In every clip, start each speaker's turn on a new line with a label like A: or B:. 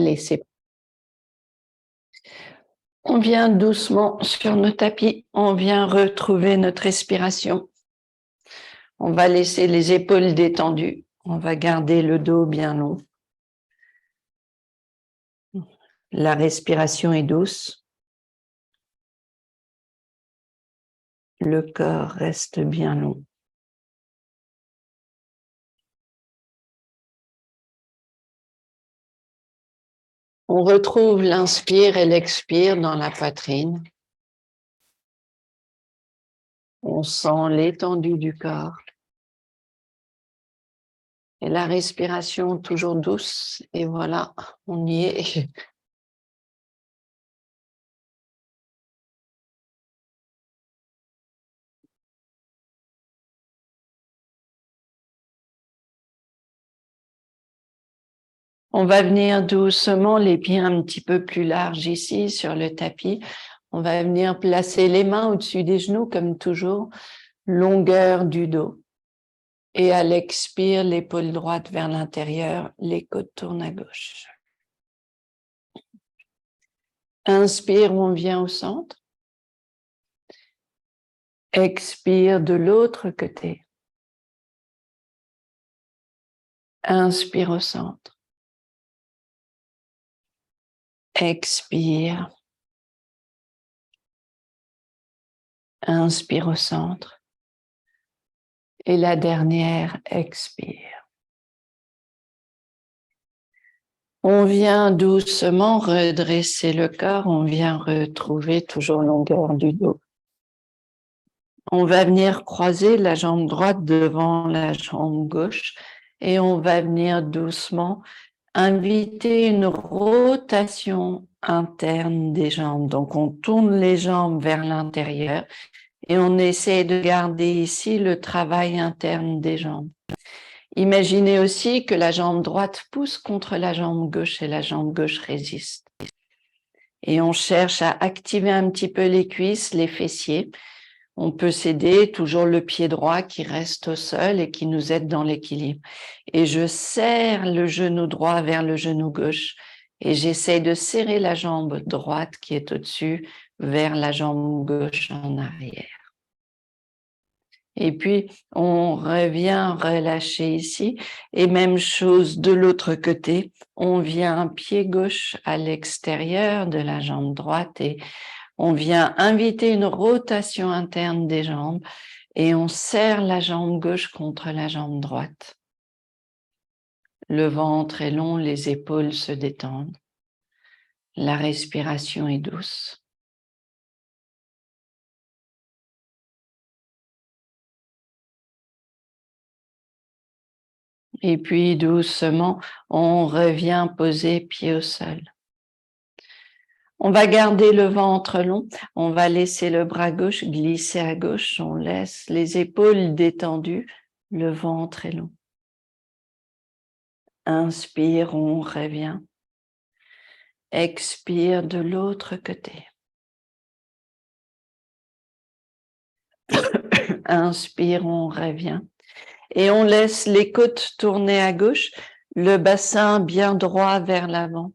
A: laisser. On vient doucement sur nos tapis, on vient retrouver notre respiration. On va laisser les épaules détendues, on va garder le dos bien long. La respiration est douce. Le corps reste bien long. On retrouve l'inspire et l'expire dans la poitrine. On sent l'étendue du corps. Et la respiration toujours douce. Et voilà, on y est. On va venir doucement, les pieds un petit peu plus larges ici sur le tapis. On va venir placer les mains au-dessus des genoux comme toujours, longueur du dos. Et à l'expire, l'épaule droite vers l'intérieur, les côtes tournent à gauche. Inspire, on vient au centre. Expire de l'autre côté. Inspire au centre. Expire. Inspire au centre. Et la dernière, expire. On vient doucement redresser le corps, on vient retrouver toujours longueur du dos. On va venir croiser la jambe droite devant la jambe gauche et on va venir doucement inviter une rotation interne des jambes. Donc, on tourne les jambes vers l'intérieur et on essaie de garder ici le travail interne des jambes. Imaginez aussi que la jambe droite pousse contre la jambe gauche et la jambe gauche résiste. Et on cherche à activer un petit peu les cuisses, les fessiers. On peut s'aider, toujours le pied droit qui reste au sol et qui nous aide dans l'équilibre. Et je serre le genou droit vers le genou gauche et j'essaie de serrer la jambe droite qui est au-dessus vers la jambe gauche en arrière. Et puis, on revient relâcher ici et même chose de l'autre côté. On vient pied gauche à l'extérieur de la jambe droite et on vient inviter une rotation interne des jambes et on serre la jambe gauche contre la jambe droite. Le ventre est long, les épaules se détendent. La respiration est douce. Et puis doucement, on revient poser pied au sol. On va garder le ventre long, on va laisser le bras gauche glisser à gauche, on laisse les épaules détendues, le ventre est long. Inspire, on revient. Expire de l'autre côté. Inspire, on revient. Et on laisse les côtes tourner à gauche, le bassin bien droit vers l'avant.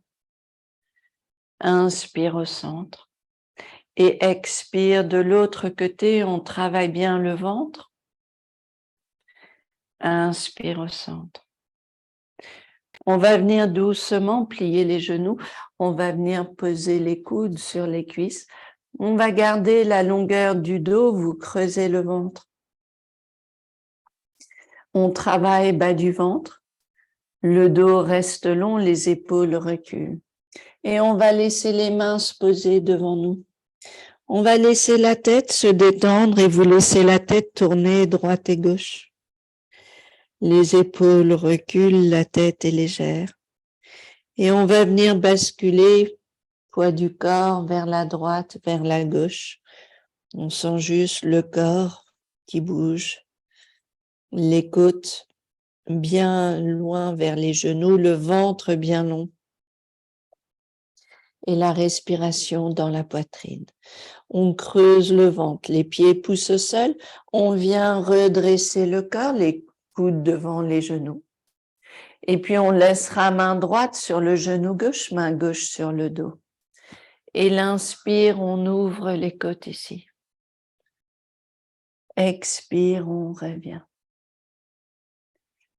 A: Inspire au centre. Et expire de l'autre côté, on travaille bien le ventre. Inspire au centre. On va venir doucement plier les genoux. On va venir poser les coudes sur les cuisses. On va garder la longueur du dos, vous creusez le ventre. On travaille bas du ventre. Le dos reste long, les épaules reculent. Et on va laisser les mains se poser devant nous. On va laisser la tête se détendre et vous laissez la tête tourner droite et gauche. Les épaules reculent, la tête est légère. Et on va venir basculer, poids du corps vers la droite, vers la gauche. On sent juste le corps qui bouge. Les côtes bien loin vers les genoux, le ventre bien long. Et la respiration dans la poitrine. On creuse le ventre, les pieds poussent au sol, on vient redresser le corps, les coudes devant les genoux. Et puis, on laissera main droite sur le genou gauche, main gauche sur le dos. Et l'inspire, on ouvre les côtes ici. Expire, on revient.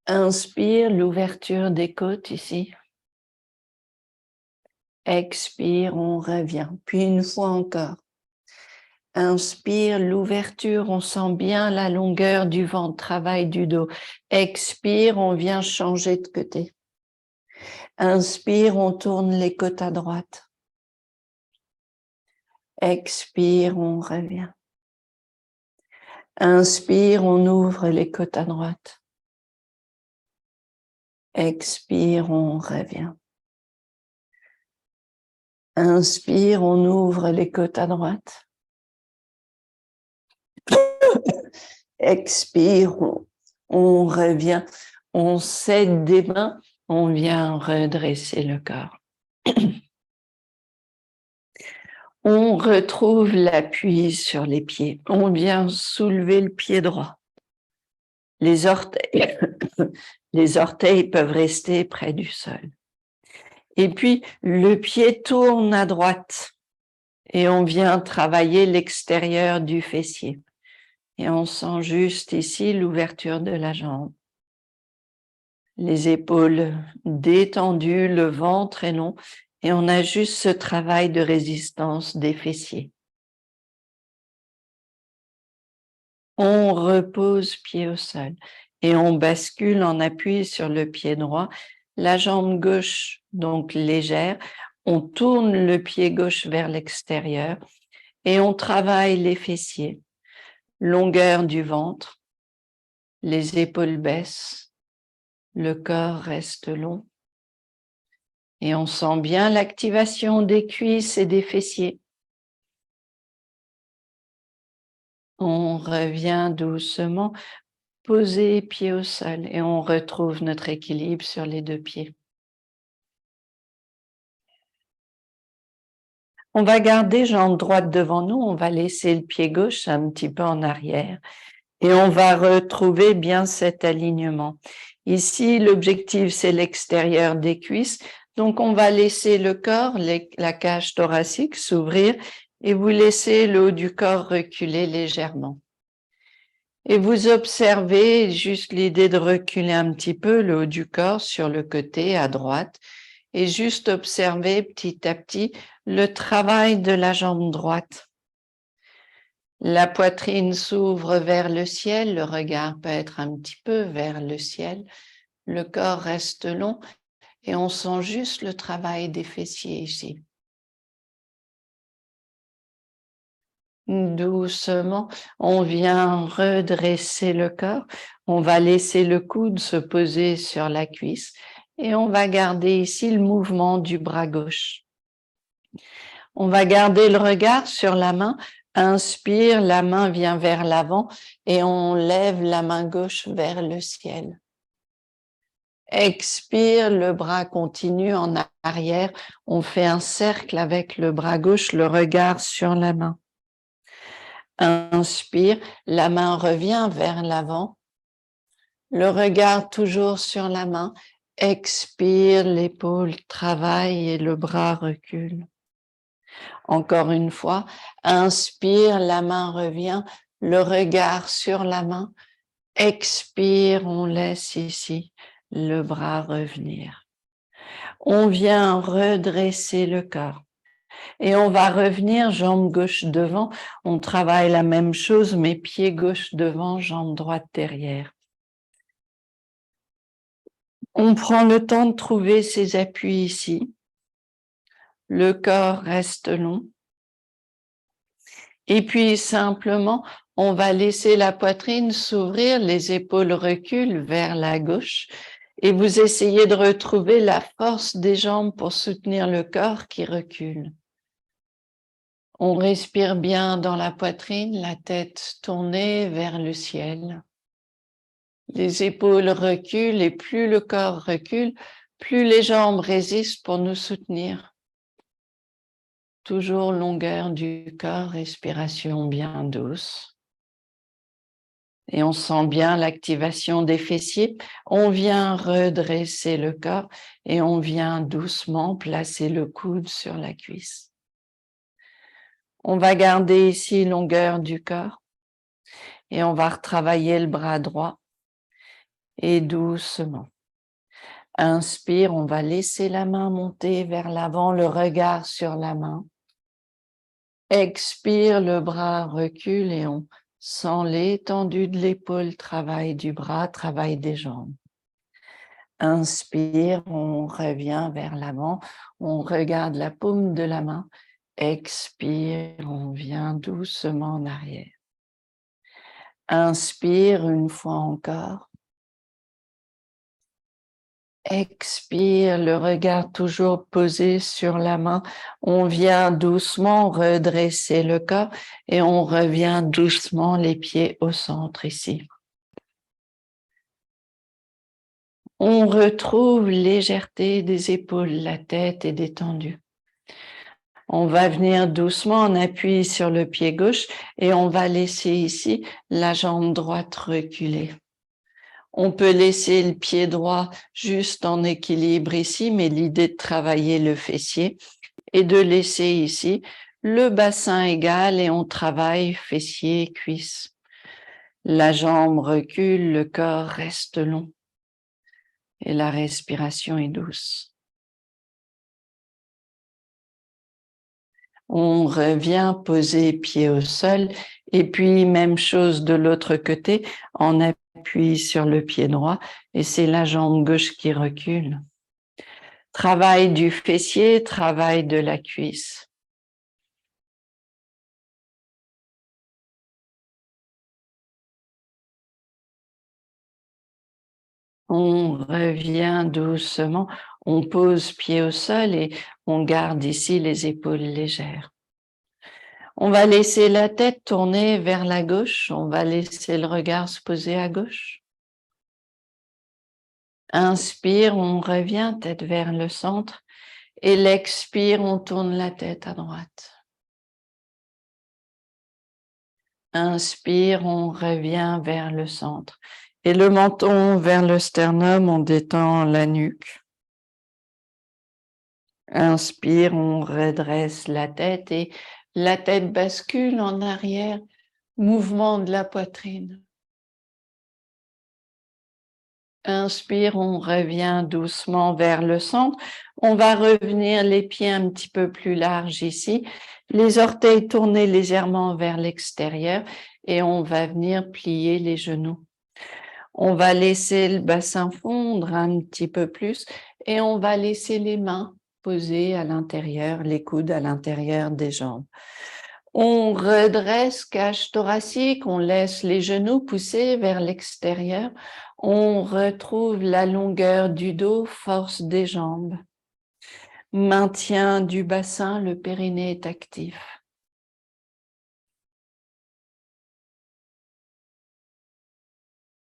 A: Inspire, l'ouverture des côtes ici. Expire, on revient. Puis une fois encore. Inspire, l'ouverture, on sent bien la longueur du ventre, travail du dos. Expire, on vient changer de côté. Inspire, on tourne les côtes à droite. Expire, on revient. Inspire, on ouvre les côtes à droite. Expire, on revient. Inspire, on ouvre les côtes à droite. Expire, on revient. On s'aide des mains, on vient redresser le corps. On retrouve l'appui sur les pieds. On vient soulever le pied droit. Les orteils peuvent rester près du sol. Et puis, le pied tourne à droite et on vient travailler l'extérieur du fessier. Et on sent juste ici l'ouverture de la jambe. Les épaules détendues, le ventre est long et on a juste ce travail de résistance des fessiers. On repose pied au sol et on bascule en appui sur le pied droit, la jambe gauche donc légère, on tourne le pied gauche vers l'extérieur et on travaille les fessiers, longueur du ventre, les épaules baissent, le corps reste long et on sent bien l'activation des cuisses et des fessiers. On revient doucement, poser pied au sol et on retrouve notre équilibre sur les deux pieds. On va garder jambe droite devant nous, on va laisser le pied gauche un petit peu en arrière et on va retrouver bien cet alignement. Ici, l'objectif, c'est l'extérieur des cuisses. Donc, on va laisser le corps, la cage thoracique s'ouvrir et vous laissez le haut du corps reculer légèrement. Et vous observez juste l'idée de reculer un petit peu le haut du corps sur le côté à droite et juste observer petit à petit le travail de la jambe droite. La poitrine s'ouvre vers le ciel, le regard peut être un petit peu vers le ciel, le corps reste long et on sent juste le travail des fessiers ici. Doucement, on vient redresser le corps, on va laisser le coude se poser sur la cuisse et on va garder ici le mouvement du bras gauche. On va garder le regard sur la main. Inspire, la main vient vers l'avant et on lève la main gauche vers le ciel. Expire, le bras continue en arrière. On fait un cercle avec le bras gauche, le regard sur la main. Inspire, la main revient vers l'avant. Le regard toujours sur la main. Expire, l'épaule travaille et le bras recule. Encore une fois, inspire, la main revient, le regard sur la main. Expire, on laisse ici le bras revenir. On vient redresser le corps et on va revenir jambe gauche devant. On travaille la même chose, mais pied gauche devant, jambe droite derrière. On prend le temps de trouver ses appuis ici. Le corps reste long. Et puis simplement, on va laisser la poitrine s'ouvrir, les épaules reculent vers la gauche et vous essayez de retrouver la force des jambes pour soutenir le corps qui recule. On respire bien dans la poitrine, la tête tournée vers le ciel. Les épaules reculent et plus le corps recule, plus les jambes résistent pour nous soutenir. Toujours longueur du corps, respiration bien douce. Et on sent bien l'activation des fessiers. On vient redresser le corps et on vient doucement placer le coude sur la cuisse. On va garder ici longueur du corps et on va retravailler le bras droit et doucement. Inspire, on va laisser la main monter vers l'avant, le regard sur la main. Expire, le bras recule et on sent l'étendue de l'épaule, travail du bras, travail des jambes. Inspire, on revient vers l'avant, on regarde la paume de la main. Expire, on vient doucement en arrière. Inspire une fois encore. Expire, le regard toujours posé sur la main. On vient doucement redresser le corps et on revient doucement les pieds au centre ici. On retrouve légèreté des épaules, la tête est détendue. On va venir doucement en appui sur le pied gauche et on va laisser ici la jambe droite reculer. On peut laisser le pied droit juste en équilibre ici, mais l'idée de travailler le fessier et de laisser ici le bassin égal et on travaille fessier, cuisse. La jambe recule, le corps reste long et la respiration est douce. On revient poser pied au sol et puis même chose de l'autre côté, on appuie sur le pied droit et c'est la jambe gauche qui recule. Travail du fessier, travail de la cuisse. On revient doucement, on pose pied au sol et on garde ici les épaules légères. On va laisser la tête tourner vers la gauche, on va laisser le regard se poser à gauche. Inspire, on revient tête vers le centre et l'expire, on tourne la tête à droite. Inspire, on revient vers le centre et le menton vers le sternum, on détend la nuque. Inspire, on redresse la tête et la tête bascule en arrière, mouvement de la poitrine. Inspire, on revient doucement vers le centre. On va revenir les pieds un petit peu plus larges ici, les orteils tournés légèrement vers l'extérieur et on va venir plier les genoux. On va laisser le bassin fondre un petit peu plus et on va laisser les mains posées à l'intérieur, les coudes à l'intérieur des jambes. On redresse cage thoracique, on laisse les genoux pousser vers l'extérieur. On retrouve la longueur du dos, force des jambes. Maintien du bassin, le périnée est actif.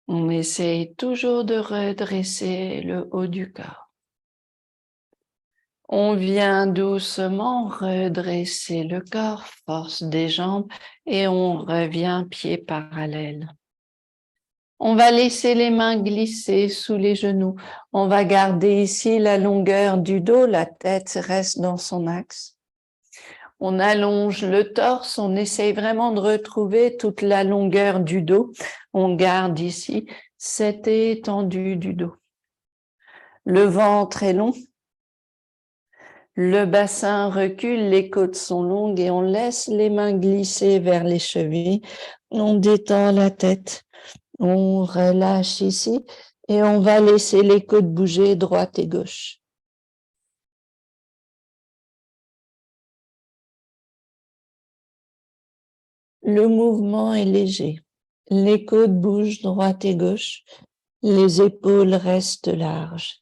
A: On essaye toujours de redresser le haut du corps. On vient doucement redresser le corps, force des jambes, et on revient pieds parallèles. On va laisser les mains glisser sous les genoux. On va garder ici la longueur du dos, la tête reste dans son axe. On allonge le torse, on essaye vraiment de retrouver toute la longueur du dos. On garde ici cette étendue du dos. Le ventre est long. Le bassin recule, les côtes sont longues et on laisse les mains glisser vers les chevilles. On détend la tête. On relâche ici et on va laisser les côtes bouger droite et gauche. Le mouvement est léger. Les côtes bougent droite et gauche. Les épaules restent larges.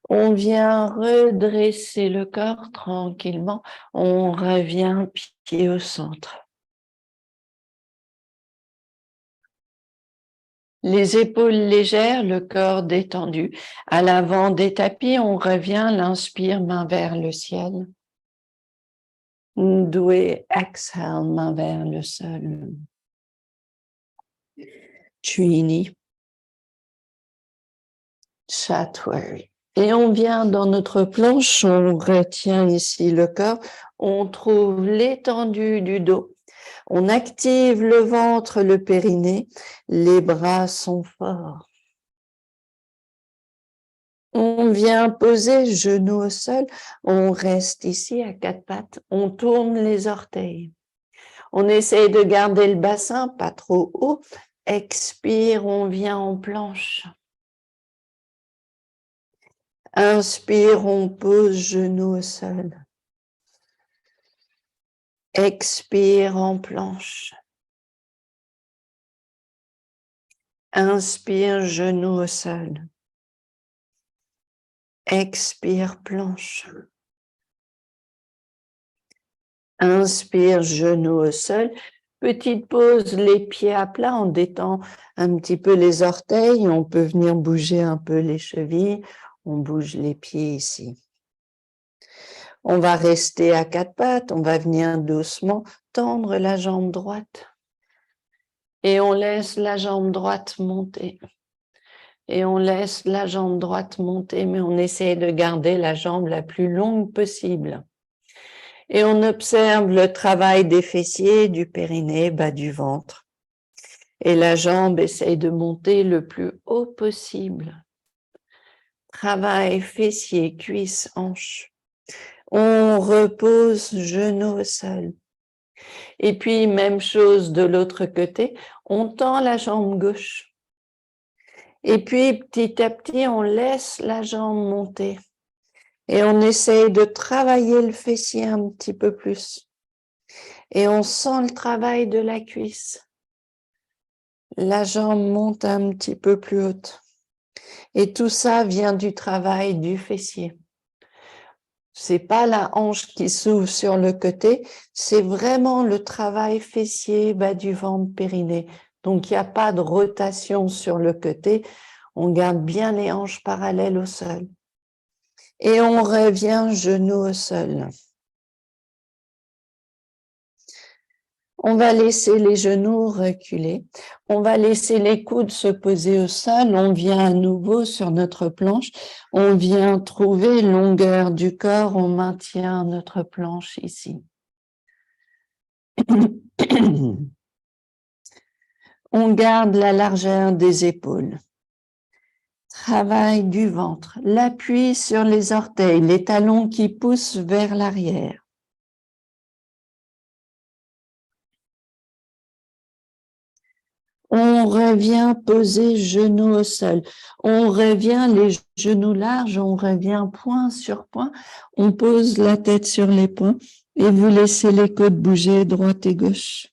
A: On vient redresser le corps tranquillement. On revient pied au centre. Les épaules légères, le corps détendu. À l'avant des tapis, on revient, l'inspire, main vers le ciel. Doué, exhale, main vers le sol. Trini. Chatwari. Et on vient dans notre planche, on retient ici le corps, on trouve l'étendue du dos. On active le ventre, le périnée, les bras sont forts. On vient poser genoux au sol, on reste ici à quatre pattes, on tourne les orteils. On essaye de garder le bassin, pas trop haut. Expire, on vient en planche. Inspire, on pose genoux au sol. Expire en planche. Inspire, genoux au sol. Expire, planche. Inspire, genoux au sol. Petite pause, les pieds à plat, on détend un petit peu les orteils. On peut venir bouger un peu les chevilles. On bouge les pieds ici. On va rester à quatre pattes. On va venir doucement tendre la jambe droite. Et on laisse la jambe droite monter. Et on laisse la jambe droite monter, mais on essaie de garder la jambe la plus longue possible. Et on observe le travail des fessiers, du périnée, bas du ventre. Et la jambe essaye de monter le plus haut possible. Travail fessiers, cuisses, hanches. On repose genoux au sol. Et puis, même chose de l'autre côté, on tend la jambe gauche. Et puis, petit à petit, on laisse la jambe monter. Et on essaye de travailler le fessier un petit peu plus. Et on sent le travail de la cuisse. La jambe monte un petit peu plus haute. Et tout ça vient du travail du fessier. C'est pas la hanche qui s'ouvre sur le côté, c'est vraiment le travail fessier, bas du ventre, périnée. Donc, il n'y a pas de rotation sur le côté. On garde bien les hanches parallèles au sol. Et on revient genoux au sol. On va laisser les genoux reculer. On va laisser les coudes se poser au sol. On vient à nouveau sur notre planche. On vient trouver longueur du corps. On maintient notre planche ici. On garde la largeur des épaules. Travail du ventre. L'appui sur les orteils, les talons qui poussent vers l'arrière. On revient poser genoux au sol. On revient les genoux larges, on revient point sur point. On pose la tête sur les poings et vous laissez les côtes bouger droite et gauche.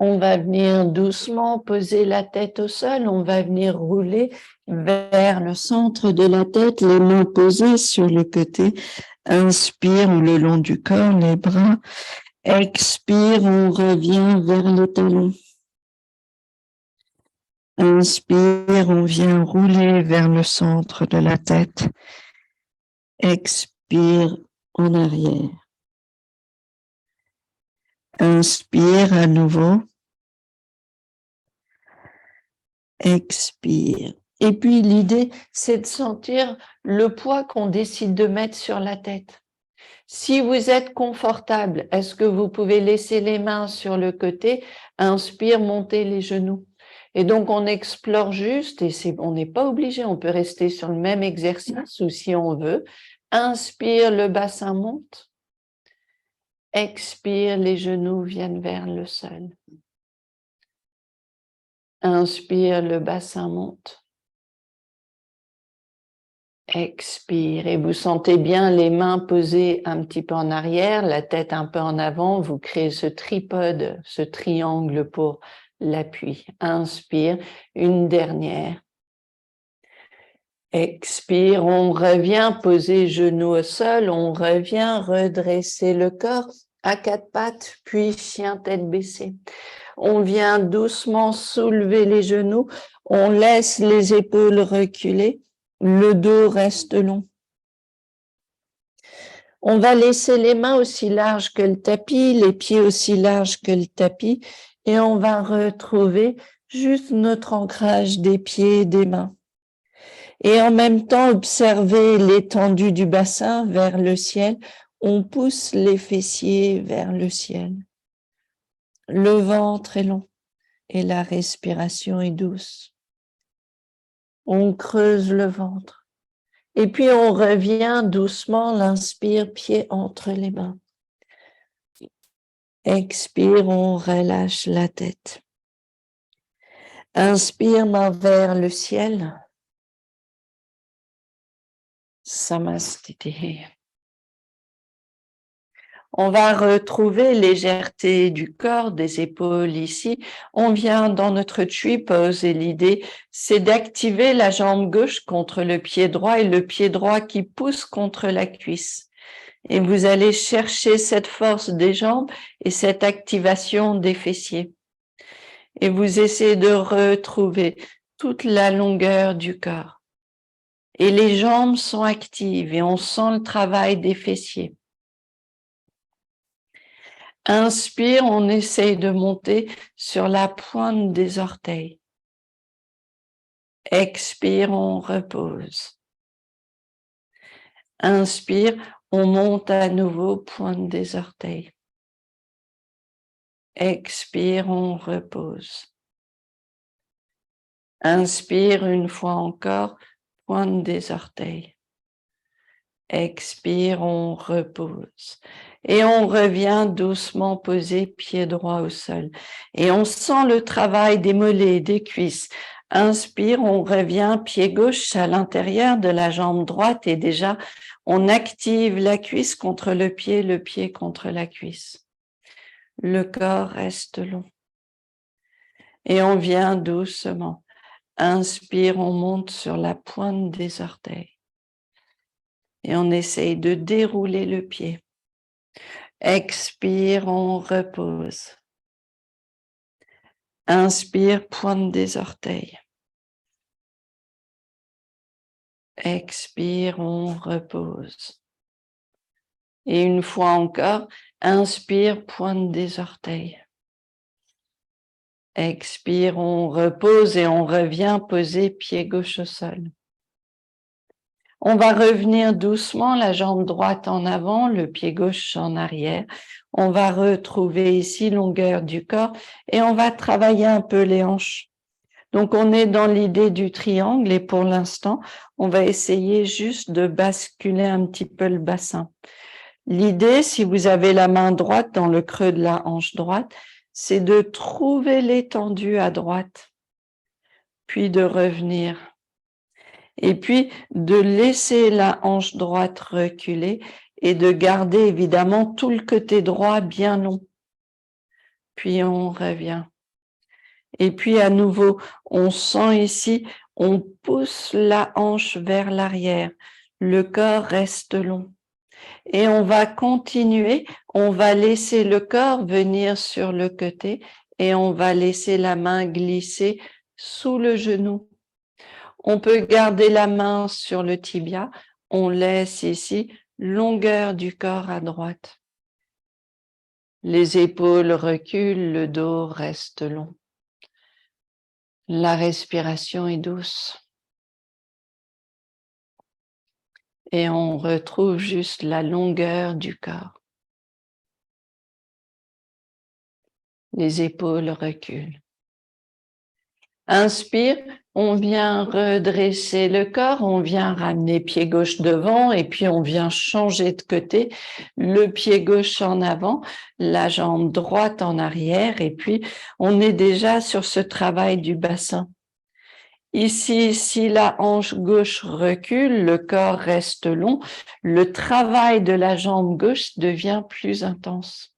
A: On va venir doucement poser la tête au sol. On va venir rouler vers le centre de la tête, les mains posées sur le côté. Inspire le long du corps, les bras. Expire, on revient vers les talons. Inspire, on vient rouler vers le centre de la tête. Expire en arrière. Inspire à nouveau. Expire. Et puis l'idée, c'est de sentir le poids qu'on décide de mettre sur la tête. Si vous êtes confortable, est-ce que vous pouvez laisser les mains sur le côté? Inspire, montez les genoux. Et donc, on explore juste, et on n'est pas obligé, on peut rester sur le même exercice ou si on veut. Inspire, le bassin monte. Expire, les genoux viennent vers le sol. Inspire, le bassin monte. Expire, et vous sentez bien les mains posées un petit peu en arrière, la tête un peu en avant. Vous créez ce tripode, ce triangle pour l'appui. Inspire, une dernière. Expire, on revient poser genoux au sol, on revient redresser le corps à quatre pattes, puis chien tête baissée. On vient doucement soulever les genoux, On laisse les épaules reculer, le dos reste long. On va laisser les mains aussi larges que le tapis, les pieds aussi larges que le tapis, et on va retrouver juste notre ancrage des pieds et des mains. Et en même temps, observer l'étendue du bassin vers le ciel. On pousse les fessiers vers le ciel. Le ventre est long et la respiration est douce. On creuse le ventre. Et puis on revient doucement, l'inspire, pied entre les mains. Expire, on relâche la tête. Inspire, main vers le ciel. Samastiti. On va retrouver légèreté du corps, des épaules ici. On vient dans notre chui pose et l'idée, c'est d'activer la jambe gauche contre le pied droit et le pied droit qui pousse contre la cuisse. Et vous allez chercher cette force des jambes et cette activation des fessiers. Et vous essayez de retrouver toute la longueur du corps. Et les jambes sont actives et on sent le travail des fessiers. Inspire, on essaye de monter sur la pointe des orteils. Expire, on repose. Inspire, on monte à nouveau, pointe des orteils. Expire, on repose. Inspire une fois encore, pointe des orteils. Expire, on repose. Et on revient doucement poser pied droit au sol. Et on sent le travail des mollets, des cuisses. Inspire, on revient pied gauche à l'intérieur de la jambe droite et déjà on active la cuisse contre le pied contre la cuisse. Le corps reste long. Et on vient doucement. Inspire, on monte sur la pointe des orteils. Et on essaye de dérouler le pied. Expire, on repose. Inspire, pointe des orteils. Expire, on repose. Et une fois encore, inspire, pointe des orteils. Expire, on repose et on revient poser pied gauche au sol. On va revenir doucement, la jambe droite en avant, le pied gauche en arrière. On va retrouver ici longueur du corps et on va travailler un peu les hanches. Donc, on est dans l'idée du triangle et pour l'instant, on va essayer juste de basculer un petit peu le bassin. L'idée, si vous avez la main droite dans le creux de la hanche droite, c'est de trouver l'étendue à droite, puis de revenir. Et puis, de laisser la hanche droite reculer et de garder évidemment tout le côté droit bien long. Puis, on revient. Et puis, à nouveau, on sent ici, on pousse la hanche vers l'arrière. Le corps reste long. Et on va continuer, on va laisser le corps venir sur le côté et on va laisser la main glisser sous le genou. On peut garder la main sur le tibia, on laisse ici longueur du corps à droite. Les épaules reculent, le dos reste long. La respiration est douce. Et on retrouve juste la longueur du corps. Les épaules reculent. Inspire, on vient redresser le corps, on vient ramener pied gauche devant et puis on vient changer de côté, le pied gauche en avant, la jambe droite en arrière et puis on est déjà sur ce travail du bassin. Ici, si la hanche gauche recule, le corps reste long, le travail de la jambe gauche devient plus intense.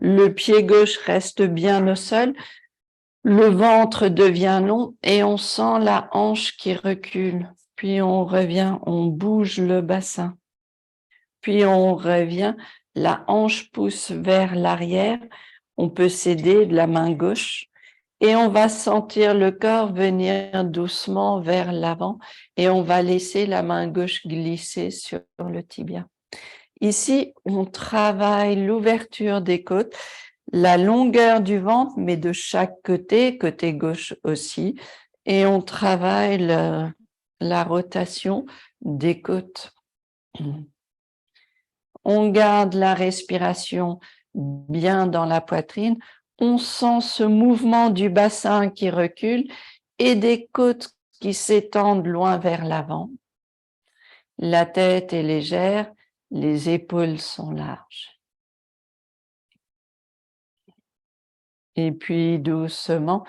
A: Le pied gauche reste bien au sol, le ventre devient long et on sent la hanche qui recule. Puis on revient, on bouge le bassin. Puis on revient, la hanche pousse vers l'arrière. On peut s'aider de la main gauche Et on va sentir le corps venir doucement vers l'avant et on va laisser la main gauche glisser sur le tibia. Ici, on travaille l'ouverture des côtes, la longueur du ventre, mais de chaque côté, côté gauche aussi, et on travaille la rotation des côtes. On garde la respiration bien dans la poitrine. On sent ce mouvement du bassin qui recule et des côtes qui s'étendent loin vers l'avant. La tête est légère, les épaules sont larges. Et puis doucement,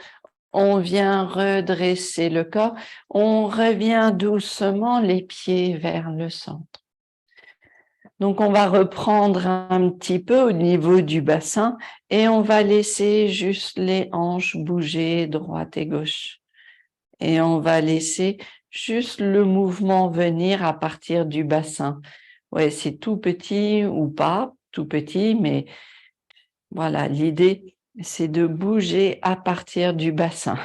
A: on vient redresser le corps. On revient doucement les pieds vers le centre. Donc, on va reprendre un petit peu au niveau du bassin et on va laisser juste les hanches bouger droite et gauche. Et on va laisser juste le mouvement venir à partir du bassin. Ouais, c'est tout petit ou pas tout petit, mais voilà, l'idée, c'est de bouger à partir du bassin.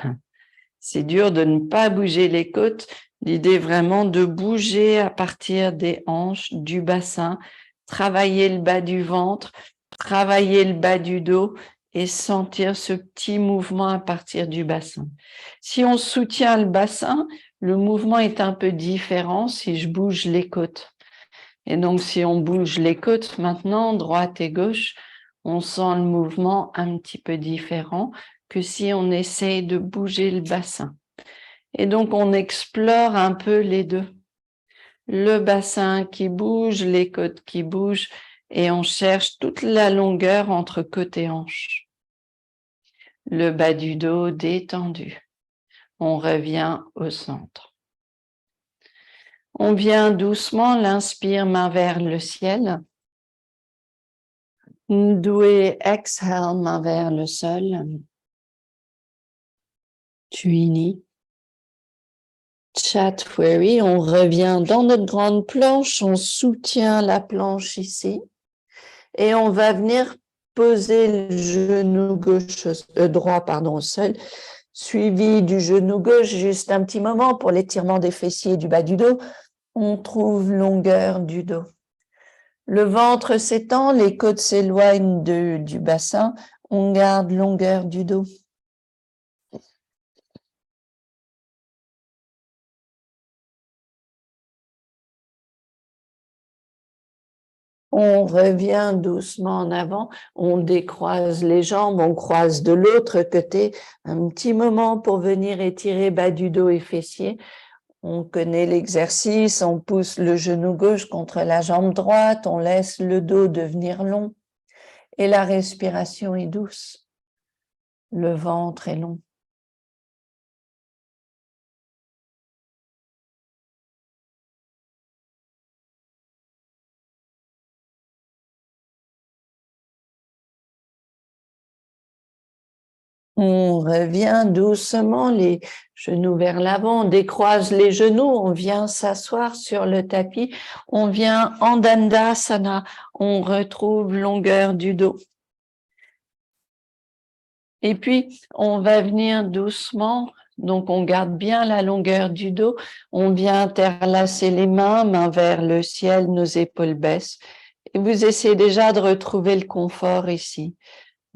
A: C'est dur de ne pas bouger les côtes. L'idée vraiment de bouger à partir des hanches, du bassin, travailler le bas du ventre, travailler le bas du dos et sentir ce petit mouvement à partir du bassin. Si on soutient le bassin, le mouvement est un peu différent si je bouge les côtes. Et donc, si on bouge les côtes maintenant, droite et gauche, on sent le mouvement un petit peu différent que si on essaye de bouger le bassin. Et donc, on explore un peu les deux. Le bassin qui bouge, les côtes qui bougent, et on cherche toute la longueur entre côte et hanche. Le bas du dos détendu. On revient au centre. On vient doucement, l'inspire, main vers le ciel. Doué, exhale, main vers le sol. Tuini. Chatwari, on revient dans notre grande planche, on soutient la planche ici et on va venir poser le genou gauche, droit au sol, suivi du genou gauche, juste un petit moment pour l'étirement des fessiers et du bas du dos. On trouve longueur du dos. Le ventre s'étend, les côtes s'éloignent du bassin, on garde longueur du dos. On revient doucement en avant, on décroise les jambes, on croise de l'autre côté, un petit moment pour venir étirer bas du dos et fessiers. On connaît l'exercice, on pousse le genou gauche contre la jambe droite, on laisse le dos devenir long et la respiration est douce. Le ventre est long. On revient doucement, les genoux vers l'avant, on décroise les genoux, on vient s'asseoir sur le tapis, on vient en Dandasana, on retrouve longueur du dos. Et puis, on va venir doucement, donc on garde bien la longueur du dos, on vient interlacer les mains, mains vers le ciel, nos épaules baissent. Et vous essayez déjà de retrouver le confort ici.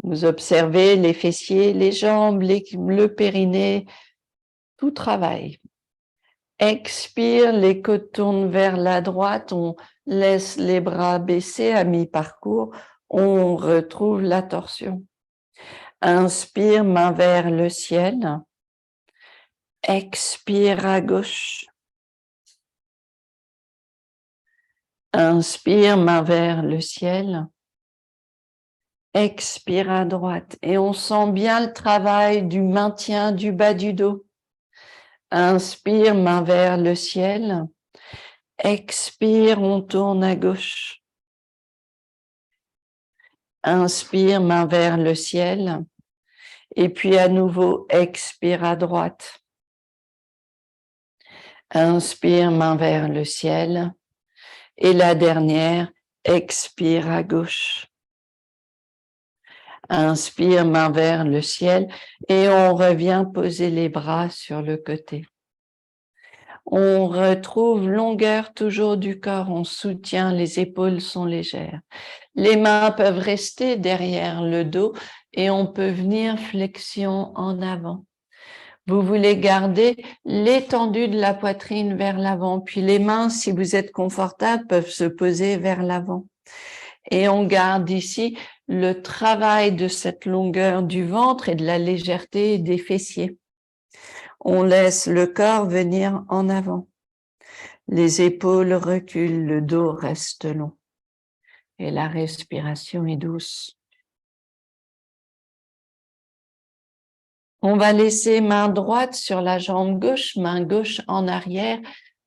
A: Vous observez les fessiers, les jambes, le périnée, tout travaille. Expire, les côtes tournent vers la droite, on laisse les bras baissés à mi-parcours, on retrouve la torsion. Inspire, main vers le ciel. Expire à gauche. Inspire, main vers le ciel. Expire à droite et on sent bien le travail du maintien du bas du dos. Inspire, main vers le ciel. Expire, on tourne à gauche. Inspire, main vers le ciel. Et puis à nouveau, expire à droite. Inspire, main vers le ciel. Et la dernière, expire à gauche. Inspire, main vers le ciel et on revient poser les bras sur le côté. On retrouve longueur toujours du corps, on soutient, les épaules sont légères. Les mains peuvent rester derrière le dos et on peut venir flexion en avant. Vous voulez garder l'étendue de la poitrine vers l'avant, puis les mains, si vous êtes confortable, peuvent se poser vers l'avant. Et on garde ici le travail de cette longueur du ventre et de la légèreté des fessiers. On laisse le corps venir en avant. Les épaules reculent, le dos reste long. Et la respiration est douce. On va laisser main droite sur la jambe gauche, main gauche en arrière.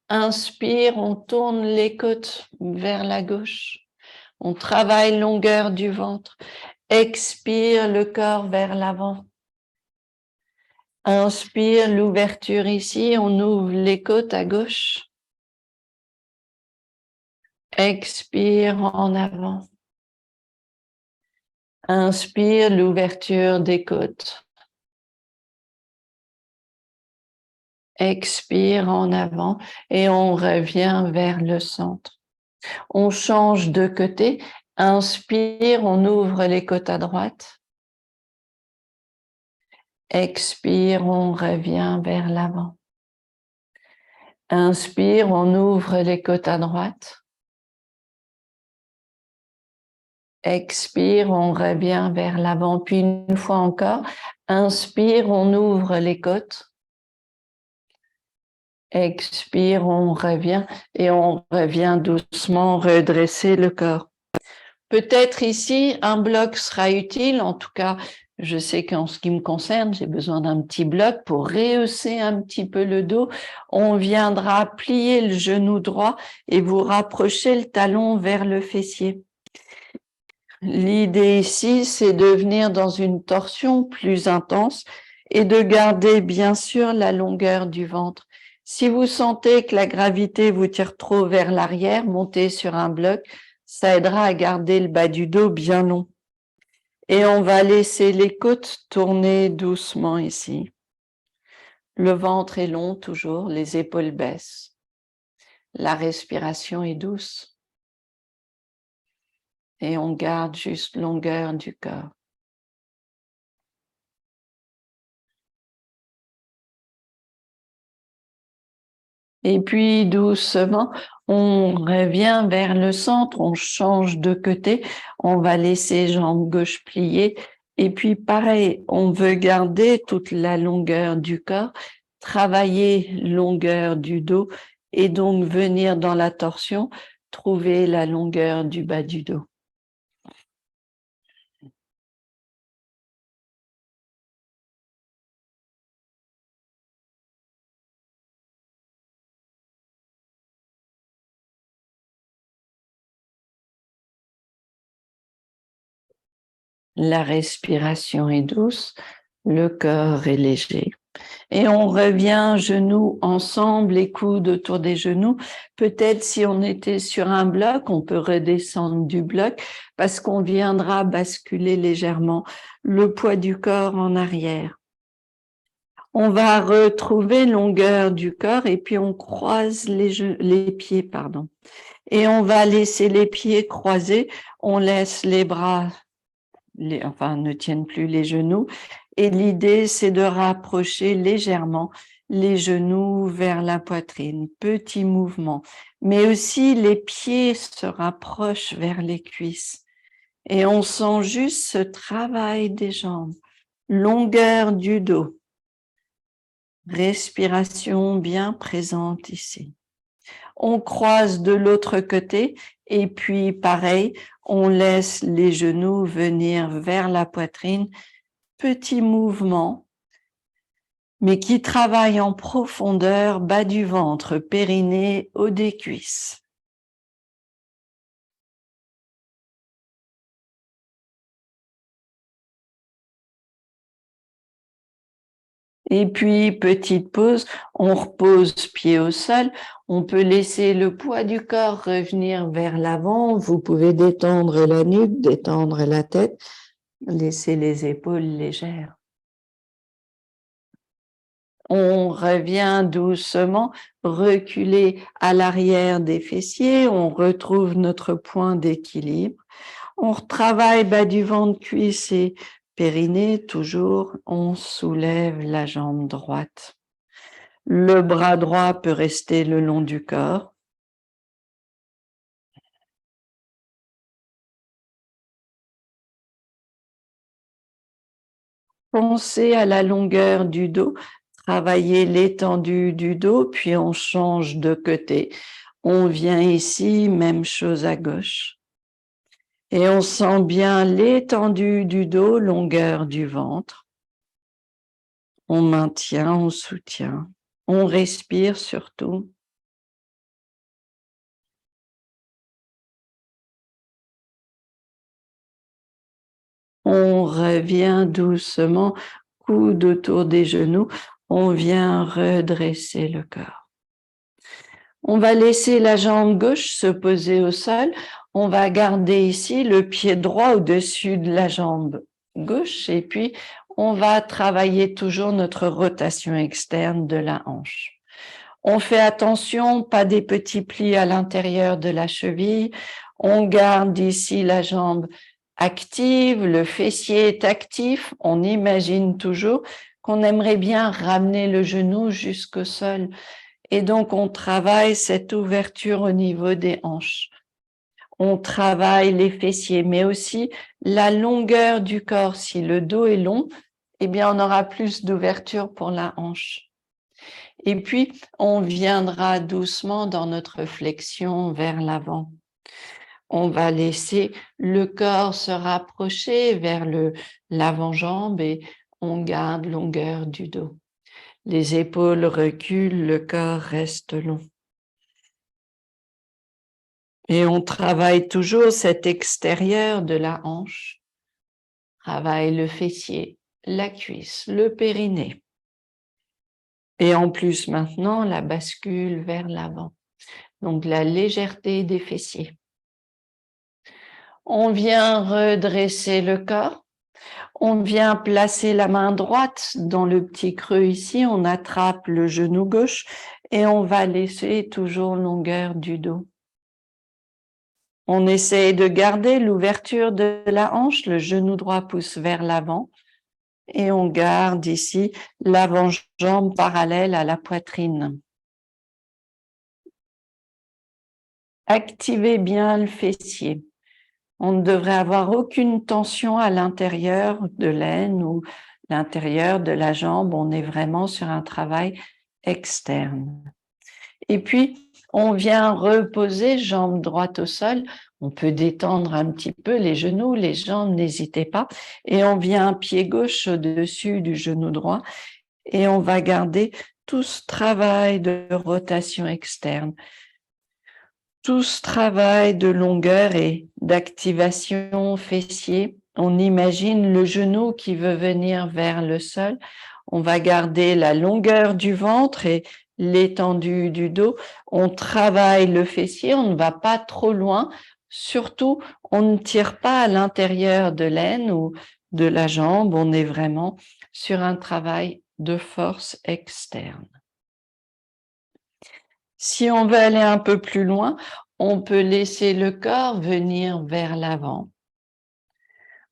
A: Inspire, on tourne les côtes vers la gauche. On travaille longueur du ventre. Expire le corps vers l'avant. Inspire l'ouverture ici, on ouvre les côtes à gauche. Expire en avant. Inspire l'ouverture des côtes. Expire en avant et on revient vers le centre. On change de côté. Inspire, on ouvre les côtes à droite. Expire, on revient vers l'avant. Inspire, on ouvre les côtes à droite. Expire, on revient vers l'avant. Puis une fois encore, inspire, on ouvre les côtes. Expire, on revient et on revient doucement redresser le corps. Peut-être ici, un bloc sera utile. En tout cas, je sais qu'en ce qui me concerne, j'ai besoin d'un petit bloc pour rehausser un petit peu le dos. On viendra plier le genou droit et vous rapprocher le talon vers le fessier. L'idée ici, c'est de venir dans une torsion plus intense et de garder bien sûr la longueur du ventre. Si vous sentez que la gravité vous tire trop vers l'arrière, montez sur un bloc, ça aidera à garder le bas du dos bien long. Et on va laisser les côtes tourner doucement ici. Le ventre est long toujours, les épaules baissent. La respiration est douce. Et on garde juste longueur du corps. Et puis doucement, on revient vers le centre, on change de côté, on va laisser jambes gauche pliées. Et puis pareil, on veut garder toute la longueur du corps, travailler longueur du dos et donc venir dans la torsion, trouver la longueur du bas du dos. La respiration est douce, le corps est léger. Et on revient genoux ensemble, les coudes autour des genoux. Peut-être si on était sur un bloc, on peut redescendre du bloc parce qu'on viendra basculer légèrement le poids du corps en arrière. On va retrouver longueur du corps et puis on croise les pieds, pardon. Et on va laisser les pieds croisés, on laisse les bras ne tiennent plus les genoux. Et l'idée, c'est de rapprocher légèrement les genoux vers la poitrine. Petit mouvement. Mais aussi, les pieds se rapprochent vers les cuisses. Et on sent juste ce travail des jambes. Longueur du dos. Respiration bien présente ici. On croise de l'autre côté et puis pareil, on laisse les genoux venir vers la poitrine, petit mouvement, mais qui travaille en profondeur, bas du ventre, périnée, haut des cuisses. Et puis, petite pause, on repose pied au sol. On peut laisser le poids du corps revenir vers l'avant. Vous pouvez détendre la nuque, détendre la tête. Laissez les épaules légères. On revient doucement, reculer à l'arrière des fessiers, on retrouve notre point d'équilibre. On retravaille bas du ventre, cuisses et périnée, toujours. On soulève la jambe droite. Le bras droit peut rester le long du corps. Pensez à la longueur du dos, travaillez l'étendue du dos, puis on change de côté. On vient ici, même chose à gauche. Et on sent bien l'étendue du dos, longueur du ventre. On maintient, on soutient. On respire surtout. On revient doucement, coude autour des genoux. On vient redresser le corps. On va laisser la jambe gauche se poser au sol. On va garder ici le pied droit au-dessus de la jambe gauche et puis on va travailler toujours notre rotation externe de la hanche. On fait attention, pas des petits plis à l'intérieur de la cheville. On garde ici la jambe active, le fessier est actif. On imagine toujours qu'on aimerait bien ramener le genou jusqu'au sol. Et donc, on travaille cette ouverture au niveau des hanches. On travaille les fessiers, mais aussi la longueur du corps. Si le dos est long, eh bien, on aura plus d'ouverture pour la hanche. Et puis, on viendra doucement dans notre flexion vers l'avant. On va laisser le corps se rapprocher vers l'avant-jambe et on garde longueur du dos. Les épaules reculent, le corps reste long. Et on travaille toujours cet extérieur de la hanche. Travaille le fessier, la cuisse, le périnée. Et en plus maintenant, la bascule vers l'avant. Donc la légèreté des fessiers. On vient redresser le corps. On vient placer la main droite dans le petit creux ici. On attrape le genou gauche et on va laisser toujours longueur du dos. On essaye de garder l'ouverture de la hanche. Le genou droit pousse vers l'avant. Et on garde ici l'avant-jambe parallèle à la poitrine. Activez bien le fessier. On ne devrait avoir aucune tension à l'intérieur de l'aine ou l'intérieur de la jambe. On est vraiment sur un travail externe. Et puis, on vient reposer jambe droite au sol. On peut détendre un petit peu les genoux, les jambes, n'hésitez pas. Et on vient pied gauche au-dessus du genou droit. Et on va garder tout ce travail de rotation externe, tout ce travail de longueur et d'activation fessier. On imagine le genou qui veut venir vers le sol. On va garder la longueur du ventre et l'étendue du dos. On travaille le fessier, on ne va pas trop loin. Surtout, on ne tire pas à l'intérieur de l'aine ou de la jambe. On est vraiment sur un travail de force externe. Si on veut aller un peu plus loin, on peut laisser le corps venir vers l'avant.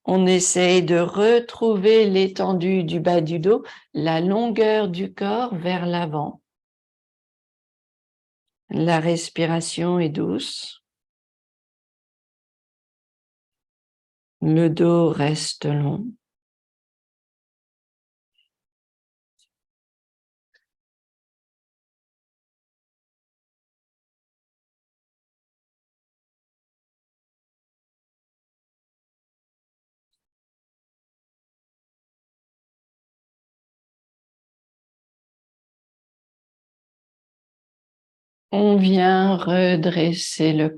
A: On essaye de retrouver l'étendue du bas du dos, la longueur du corps vers l'avant. La respiration est douce. Le dos reste long. On vient redresser le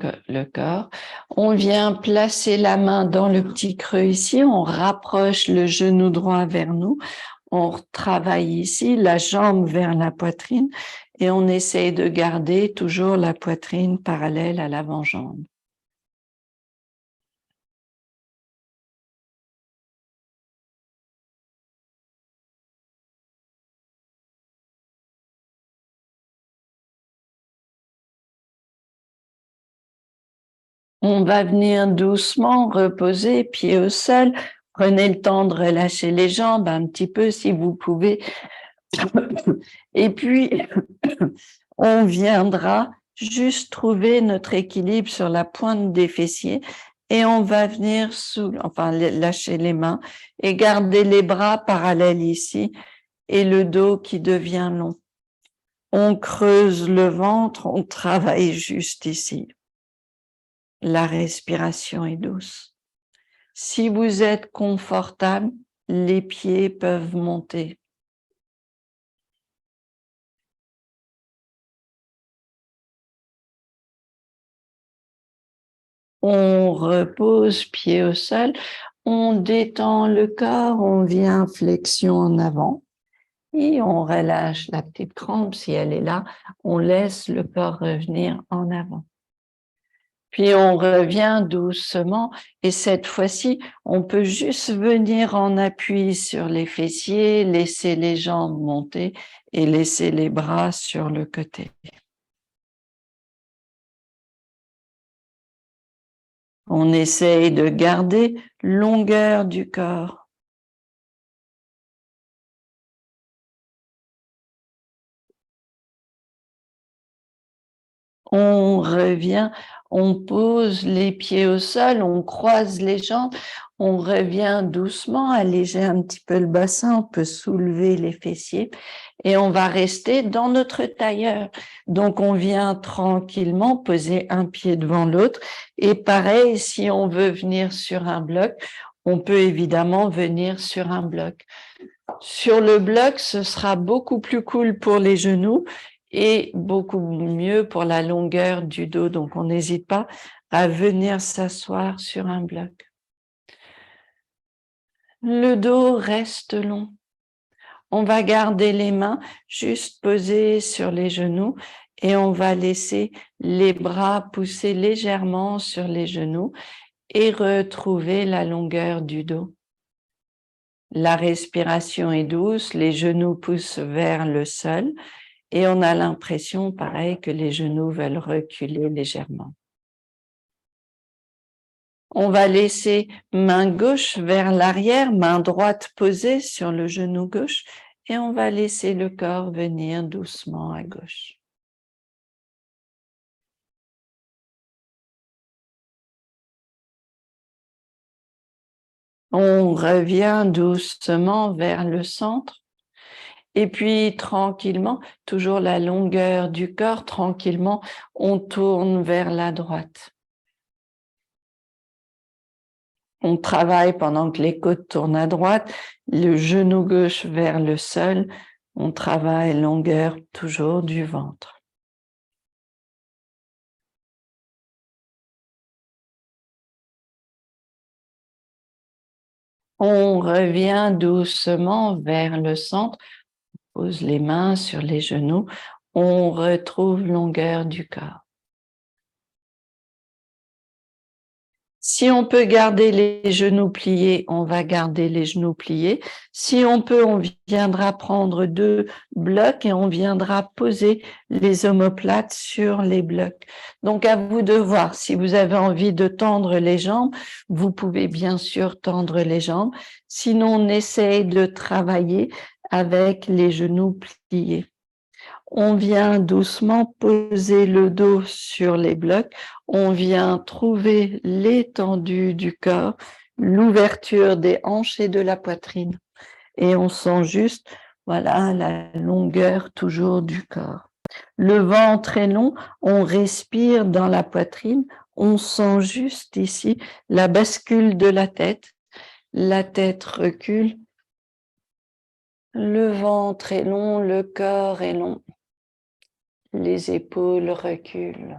A: corps. On vient placer la main dans le petit creux ici. On rapproche le genou droit vers nous. On travaille ici la jambe vers la poitrine et on essaye de garder toujours la poitrine parallèle à l'avant-jambe. On va venir doucement reposer, pieds au sol. Prenez le temps de relâcher les jambes un petit peu si vous pouvez. Et puis, on viendra juste trouver notre équilibre sur la pointe des fessiers et on va venir lâcher les mains et garder les bras parallèles ici et le dos qui devient long. On creuse le ventre, on travaille juste ici. La respiration est douce. Si vous êtes confortable, les pieds peuvent monter. On repose pied au sol, on détend le corps, on vient flexion en avant et on relâche la petite crampe si elle est là, on laisse le corps revenir en avant. Puis on revient doucement et cette fois-ci, on peut juste venir en appui sur les fessiers, laisser les jambes monter et laisser les bras sur le côté. On essaye de garder longueur du corps. On revient, on pose les pieds au sol, on croise les jambes, on revient doucement, alléger un petit peu le bassin, on peut soulever les fessiers et on va rester dans notre tailleur. Donc on vient tranquillement poser un pied devant l'autre et pareil, si on veut venir sur un bloc, on peut évidemment venir sur un bloc. Sur le bloc, ce sera beaucoup plus cool pour les genoux et beaucoup mieux pour la longueur du dos. Donc, on n'hésite pas à venir s'asseoir sur un bloc. Le dos reste long. On va garder les mains juste posées sur les genoux et on va laisser les bras pousser légèrement sur les genoux et retrouver la longueur du dos. La respiration est douce, les genoux poussent vers le sol et on a l'impression, pareil, que les genoux veulent reculer légèrement. On va laisser main gauche vers l'arrière, main droite posée sur le genou gauche et on va laisser le corps venir doucement à gauche. On revient doucement vers le centre et puis tranquillement, toujours la longueur du corps, tranquillement, on tourne vers la droite. On travaille pendant que les côtes tournent à droite, le genou gauche vers le sol. On travaille longueur toujours du ventre. On revient doucement vers le centre, pose les mains sur les genoux, on retrouve longueur du corps. Si on peut garder les genoux pliés, on va garder les genoux pliés. Si on peut, on viendra prendre 2 blocs et on viendra poser les omoplates sur les blocs. Donc, à vous de voir. Si vous avez envie de tendre les jambes, vous pouvez bien sûr tendre les jambes. Sinon, on essaye de travailler avec les genoux pliés. On vient doucement poser le dos sur les blocs. On vient trouver l'étendue du corps, l'ouverture des hanches et de la poitrine. Et on sent juste, voilà, la longueur toujours du corps. Le ventre est long, on respire dans la poitrine. On sent juste ici la bascule de la tête. La tête recule. Le ventre est long, le corps est long. Les épaules reculent.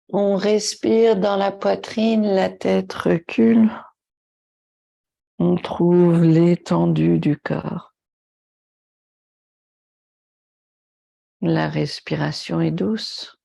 A: On respire dans la poitrine, la tête recule. On trouve l'étendue du corps. La respiration est douce.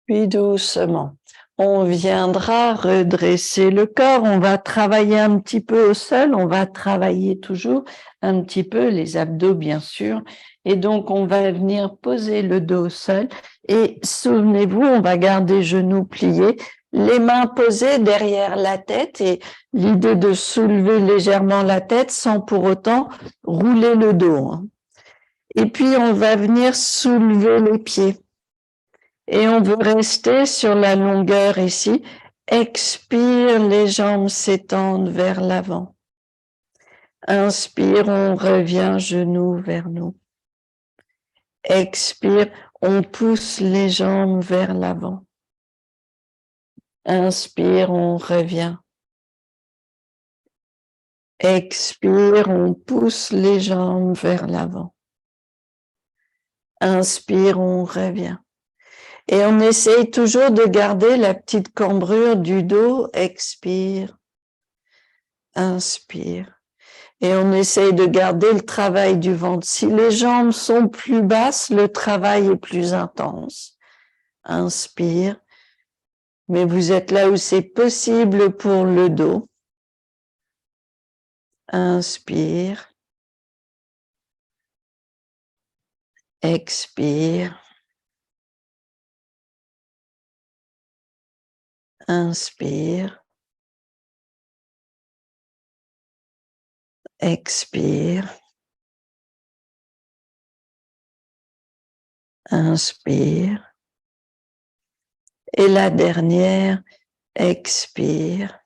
A: Puis doucement, on viendra redresser le corps, on va travailler un petit peu au sol, on va travailler toujours un petit peu les abdos bien sûr, et donc on va venir poser le dos au sol et souvenez-vous, on va garder genoux pliés, les mains posées derrière la tête et l'idée de soulever légèrement la tête sans pour autant rouler le dos. Et puis on va venir soulever les pieds. Et on veut rester sur la longueur ici. Expire, les jambes s'étendent vers l'avant. Inspire, on revient genoux vers nous. Expire, on pousse les jambes vers l'avant. Inspire, on revient. Expire, on pousse les jambes vers l'avant. Inspire, on revient. Et on essaye toujours de garder la petite cambrure du dos. Expire. Inspire. Et on essaye de garder le travail du ventre. Si les jambes sont plus basses, le travail est plus intense. Inspire. Mais vous êtes là où c'est possible pour le dos. Inspire. Expire. Inspire. Expire. Inspire. Et la dernière, expire.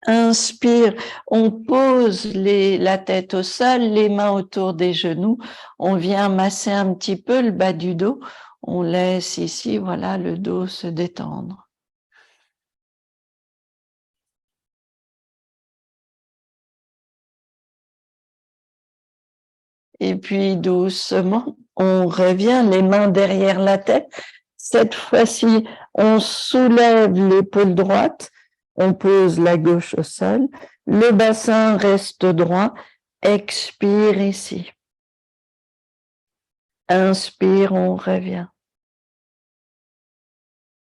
A: Inspire, on pose la tête au sol, les mains autour des genoux, on vient masser un petit peu le bas du dos, on laisse ici, voilà, le dos se détendre. Et puis doucement, on revient les mains derrière la tête. Cette fois-ci, on soulève l'épaule droite, on pose la gauche au sol, le bassin reste droit, expire ici. Inspire, on revient.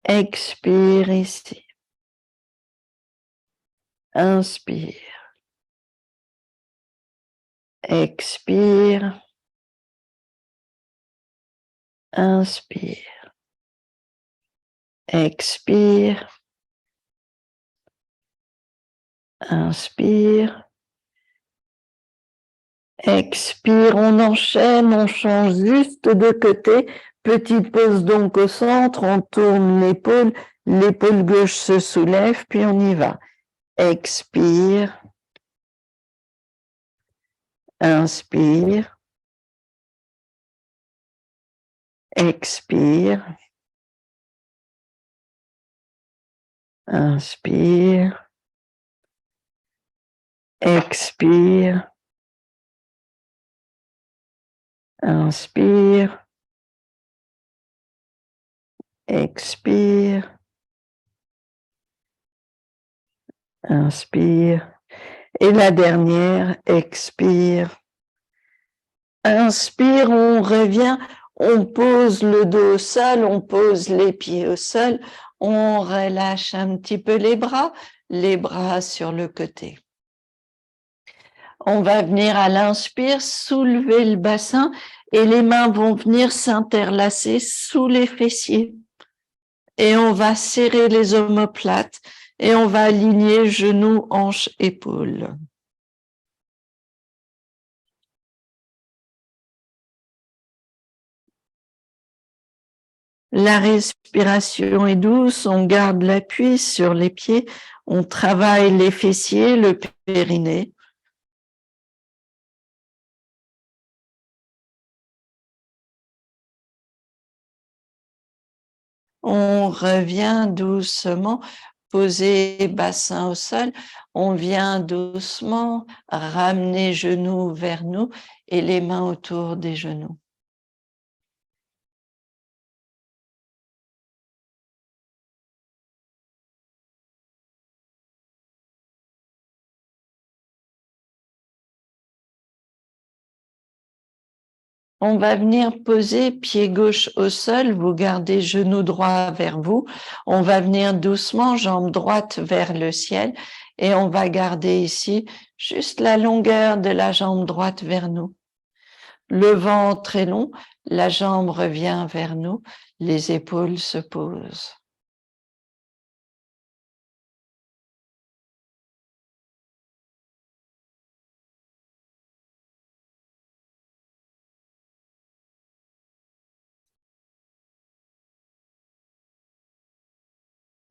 A: Expire ici. Inspire. Expire. Inspire. Expire. Inspire. Expire, on enchaîne, on change juste de côté. Petite pause donc au centre, on tourne l'épaule gauche se soulève, puis on y va. Expire. Inspire. Expire. Inspire. Expire. Inspire. Expire. Inspire. Et la dernière, expire. Inspire, on revient, on pose le dos au sol, on pose les pieds au sol, on relâche un petit peu les bras sur le côté. On va venir à l'inspire, soulever le bassin et les mains vont venir s'interlacer sous les fessiers. Et on va serrer les omoplates et on va aligner genoux, hanches, épaules. La respiration est douce, on garde l'appui sur les pieds, on travaille les fessiers, le périnée. On revient doucement, poser bassin au sol. On vient doucement ramener genoux vers nous et les mains autour des genoux. On va venir poser pied gauche au sol, vous gardez genou droit vers vous. On va venir doucement, jambe droite vers le ciel et on va garder ici juste la longueur de la jambe droite vers nous. Le ventre est long, la jambe revient vers nous, les épaules se posent.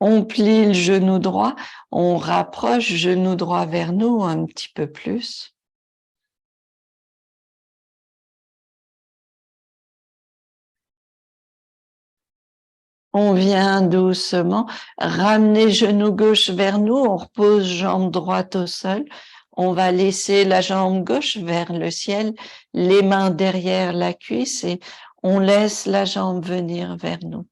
A: On plie le genou droit, on rapproche genou droit vers nous un petit peu plus. On vient doucement ramener genou gauche vers nous, on repose jambe droite au sol. On va laisser la jambe gauche vers le ciel, les mains derrière la cuisse et on laisse la jambe venir vers nous.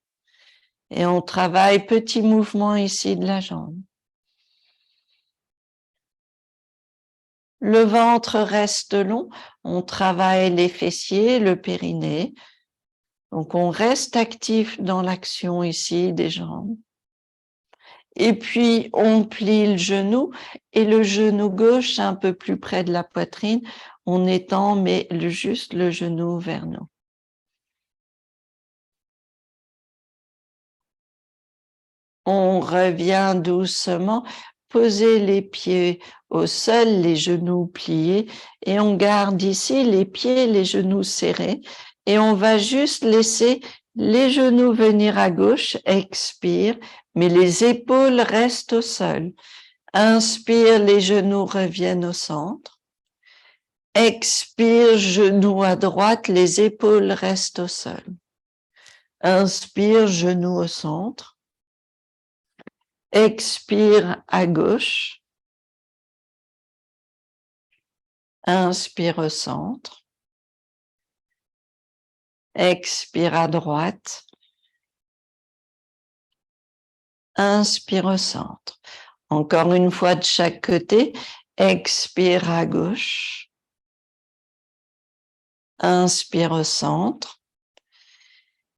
A: Et on travaille petit mouvement ici de la jambe. Le ventre reste long, on travaille les fessiers, le périnée. Donc on reste actif dans l'action ici des jambes. Et puis on plie le genou et le genou gauche un peu plus près de la poitrine, on étend mais juste le genou vers nous. On revient doucement, poser les pieds au sol, les genoux pliés et on garde ici les pieds, les genoux serrés et on va juste laisser les genoux venir à gauche, expire, mais les épaules restent au sol. Inspire, les genoux reviennent au centre. Expire, genoux à droite, les épaules restent au sol. Inspire, genoux au centre. Expire à gauche. Inspire au centre. Expire à droite. Inspire au centre. Encore une fois de chaque côté. Expire à gauche. Inspire au centre.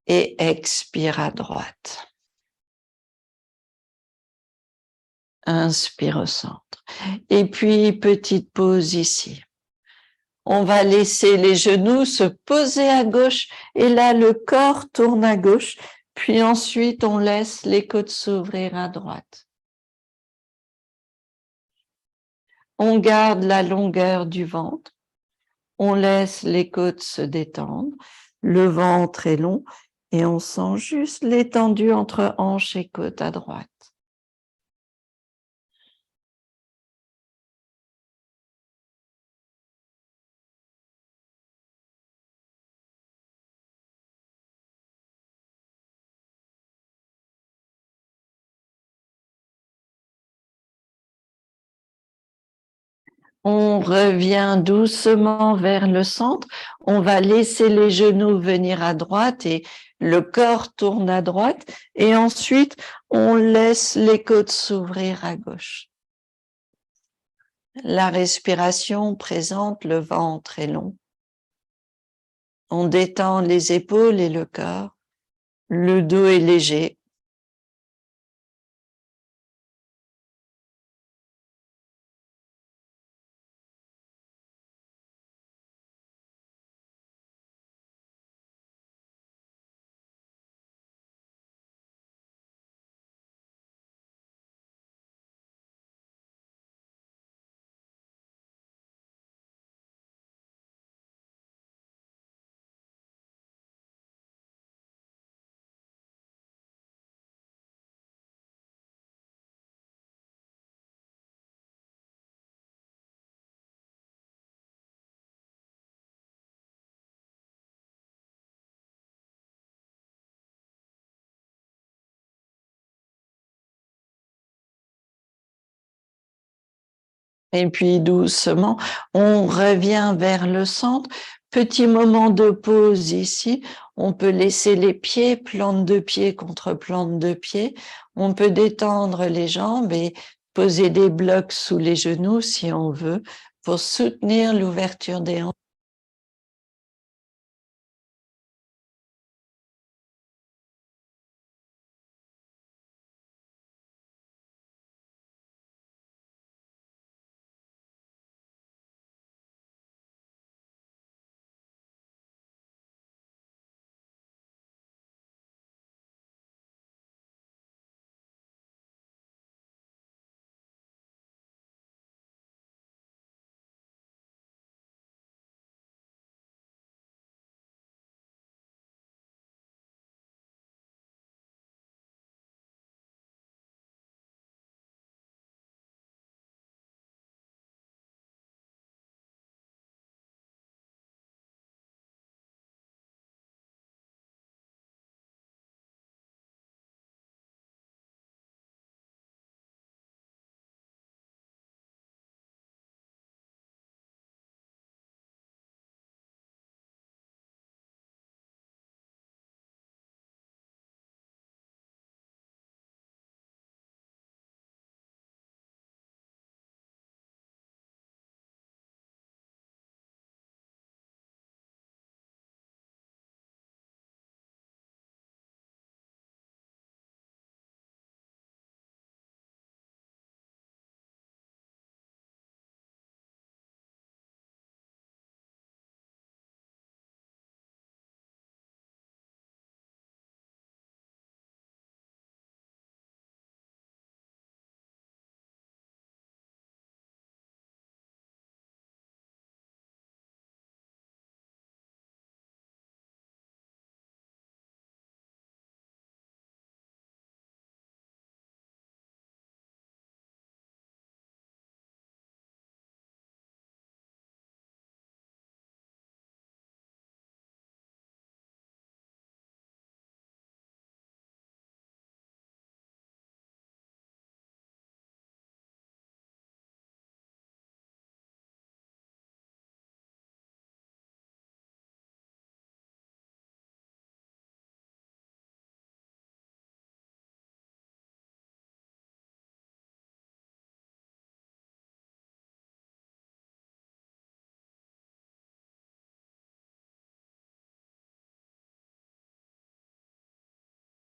A: Et expire à droite. Inspire au centre. Et puis, petite pause ici. On va laisser les genoux se poser à gauche et là, le corps tourne à gauche. Puis ensuite, on laisse les côtes s'ouvrir à droite. On garde la longueur du ventre. On laisse les côtes se détendre. Le ventre est long et on sent juste l'étendue entre hanches et côtes à droite. On revient doucement vers le centre. On va laisser les genoux venir à droite et le corps tourne à droite. Et ensuite, on laisse les côtes s'ouvrir à gauche. La respiration présente, le ventre est long. On détend les épaules et le corps. Le dos est léger. Et puis doucement, on revient vers le centre. Petit moment de pause ici. On peut laisser les pieds, plante de pied contre plante de pied. On peut détendre les jambes et poser des blocs sous les genoux si on veut pour soutenir l'ouverture des hanches.